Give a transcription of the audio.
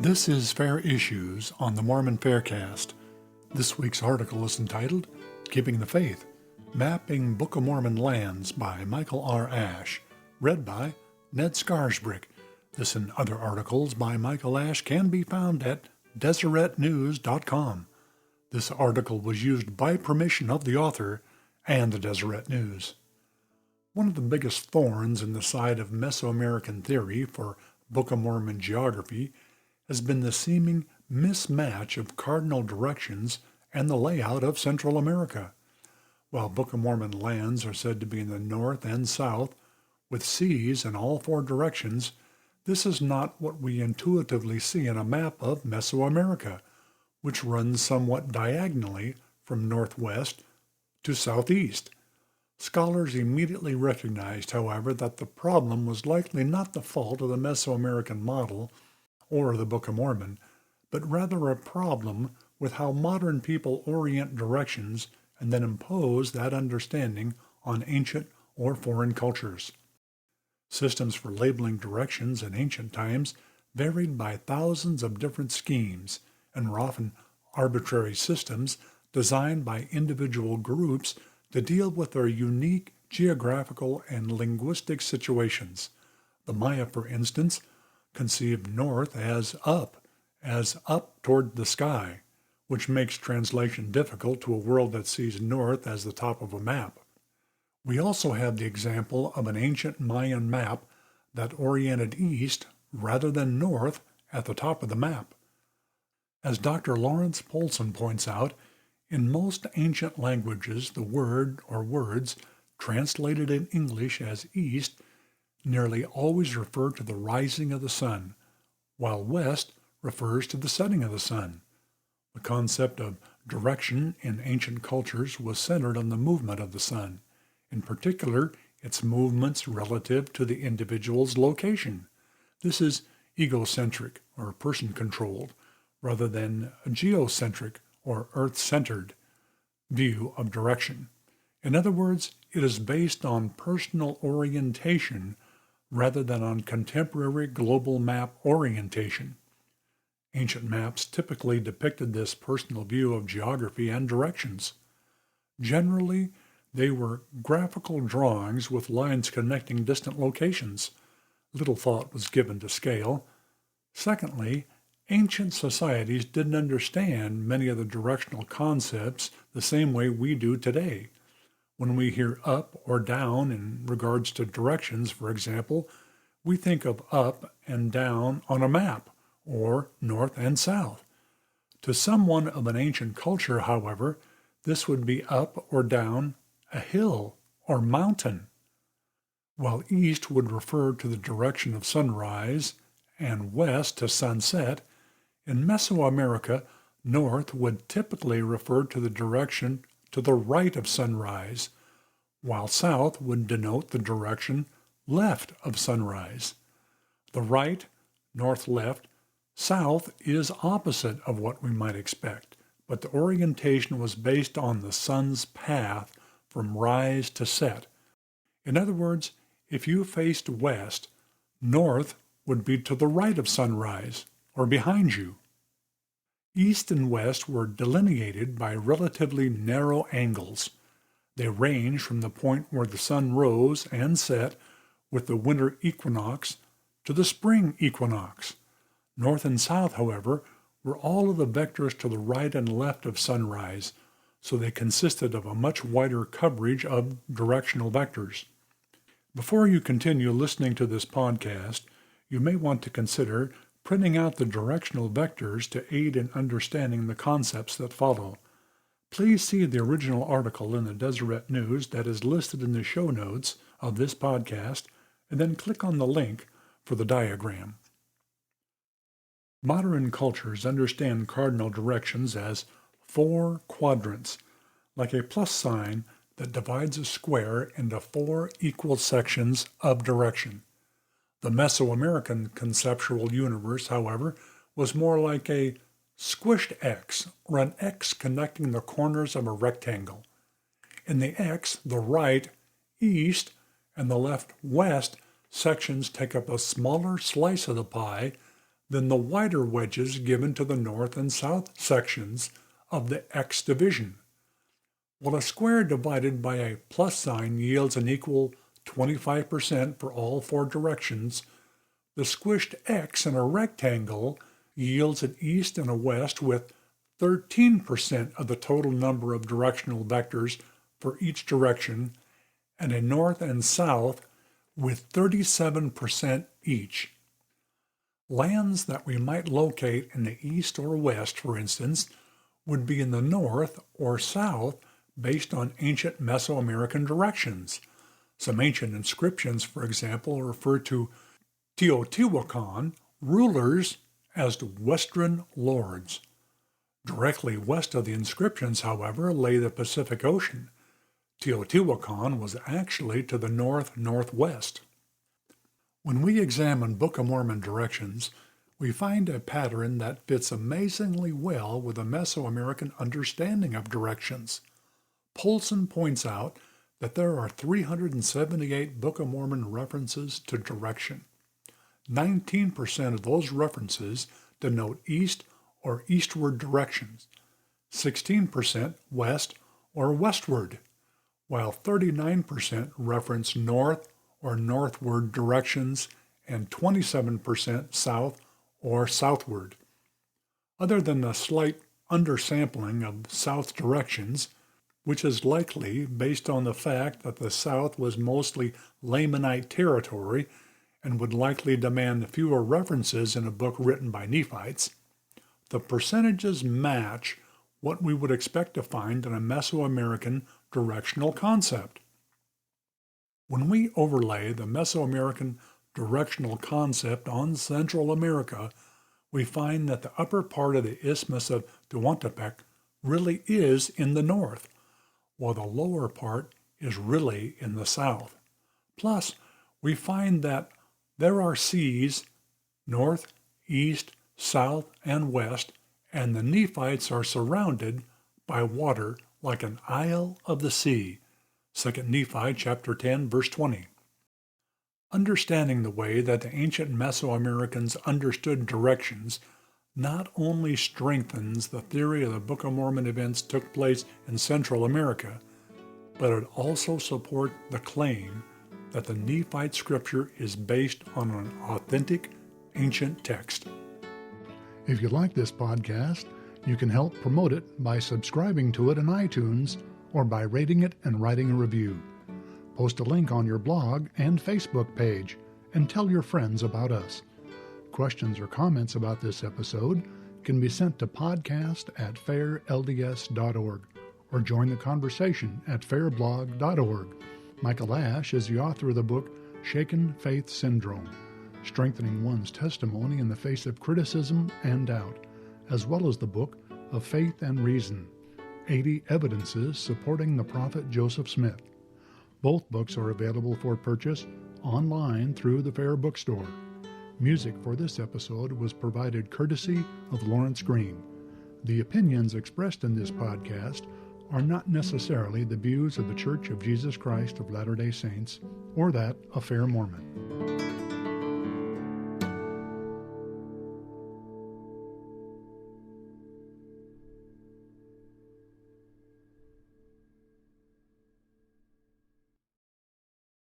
This is Fair Issues on the Mormon Faircast. This week's article is entitled Keeping the Faith, Mapping Book of Mormon Lands by Michael R. Ash, read by Ned Scarsbrick. This and other articles by Michael Ash can be found at DeseretNews.com. This article was used by permission of the author and the Deseret News. One of the biggest thorns in the side of Mesoamerican theory for Book of Mormon geography has been the seeming mismatch of cardinal directions and the layout of Central America. While Book of Mormon lands are said to be in the north and south, with seas in all four directions, this is not what we intuitively see in a map of Mesoamerica, which runs somewhat diagonally from northwest to southeast. Scholars immediately recognized, however, that the problem was likely not the fault of the Mesoamerican model or the Book of Mormon, but rather a problem with how modern people orient directions and then impose that understanding on ancient or foreign cultures. Systems for labeling directions in ancient times varied by thousands of different schemes and were often arbitrary systems designed by individual groups to deal with their unique geographical and linguistic situations. The Maya, for instance, conceived north as up toward the sky, which makes translation difficult to a world that sees north as the top of a map. We also have the example of an ancient Mayan map that oriented east rather than north at the top of the map. As Dr. Lawrence Poulsen points out, in most ancient languages, the word or words translated in English as east nearly always refer to the rising of the sun, while west refers to the setting of the sun. The concept of direction in ancient cultures was centered on the movement of the sun, in particular its movements relative to the individual's location. This is egocentric, or person-controlled, rather than a geocentric, or earth-centered, view of direction. In other words, it is based on personal orientation rather than on contemporary global map orientation. Ancient maps typically depicted this personal view of geography and directions. Generally, they were graphical drawings with lines connecting distant locations. Little thought was given to scale. Secondly, ancient societies didn't understand many of the directional concepts the same way we do today. When we hear up or down in regards to directions, for example, we think of up and down on a map, or north and south. To someone of an ancient culture, however, this would be up or down a hill or mountain, while east would refer to the direction of sunrise and west to sunset. In Mesoamerica, north would typically refer to the direction to the right of sunrise, while south would denote the direction left of sunrise. The right, north-left, south is opposite of what we might expect, but the orientation was based on the sun's path from rise to set. In other words, if you faced west, north would be to the right of sunrise, or behind you. East and west were delineated by relatively narrow angles. They range from the point where the sun rose and set with the winter equinox to the spring equinox. North and south, however, were all of the vectors to the right and left of sunrise, so they consisted of a much wider coverage of directional vectors. Before you continue listening to this podcast, you may want to consider printing out the directional vectors to aid in understanding the concepts that follow. Please see the original article in the Deseret News that is listed in the show notes of this podcast, and then click on the link for the diagram. Modern cultures understand cardinal directions as four quadrants, like a plus sign that divides a square into four equal sections of direction. The Mesoamerican conceptual universe, however, was more like a squished X, or an X connecting the corners of a rectangle. In the X, the right, east, and the left, west sections take up a smaller slice of the pie, than the wider wedges given to the north and south sections of the X division. While a square divided by a plus sign yields an equal 25% for all four directions, the squished X in a rectangle yields an east and a west with 13% of the total number of directional vectors for each direction, and a north and south with 37% each. Lands that we might locate in the east or west, for instance, would be in the north or south based on ancient Mesoamerican directions. Some ancient inscriptions, for example, refer to Teotihuacan rulers as western lords. Directly west of the inscriptions, however, lay the Pacific Ocean. Teotihuacan was actually to the north-northwest. When we examine Book of Mormon directions, we find a pattern that fits amazingly well with a Mesoamerican understanding of directions. Poulsen points out that there are 378 Book of Mormon references to direction. 19% of those references denote east or eastward directions, 16% west or westward, while 39% reference north or northward directions and 27% south or southward. Other than a slight undersampling of south directions, which is likely based on the fact that the south was mostly Lamanite territory and would likely demand fewer references in a book written by Nephites, the percentages match what we would expect to find in a Mesoamerican directional concept. When we overlay the Mesoamerican directional concept on Central America, we find that the upper part of the Isthmus of Tehuantepec really is in the north, while the lower part is really in the south. Plus, we find that there are seas north, east, south, and west, and the Nephites are surrounded by water like an isle of the sea. 2 Nephi chapter 10, verse 20. Understanding the way that the ancient Mesoamericans understood directions not only strengthens the theory of the Book of Mormon events took place in Central America, but it also supports the claim that the Nephite scripture is based on an authentic ancient text. If you like this podcast, you can help promote it by subscribing to it in iTunes or by rating it and writing a review. Post a link on your blog and Facebook page and tell your friends about us. Questions or comments about this episode can be sent to podcast@fairlds.org or join the conversation at fairblog.org. Michael Ash is the author of the book Shaken Faith Syndrome, Strengthening One's Testimony in the Face of Criticism and Doubt, as well as the book of Faith and Reason, 80 Evidences Supporting the Prophet Joseph Smith. Both books are available for purchase online through the Fair Bookstore. Music for this episode was provided courtesy of Lawrence Green. The opinions expressed in this podcast are not necessarily the views of the Church of Jesus Christ of Latter-day Saints or that of Fair Mormon.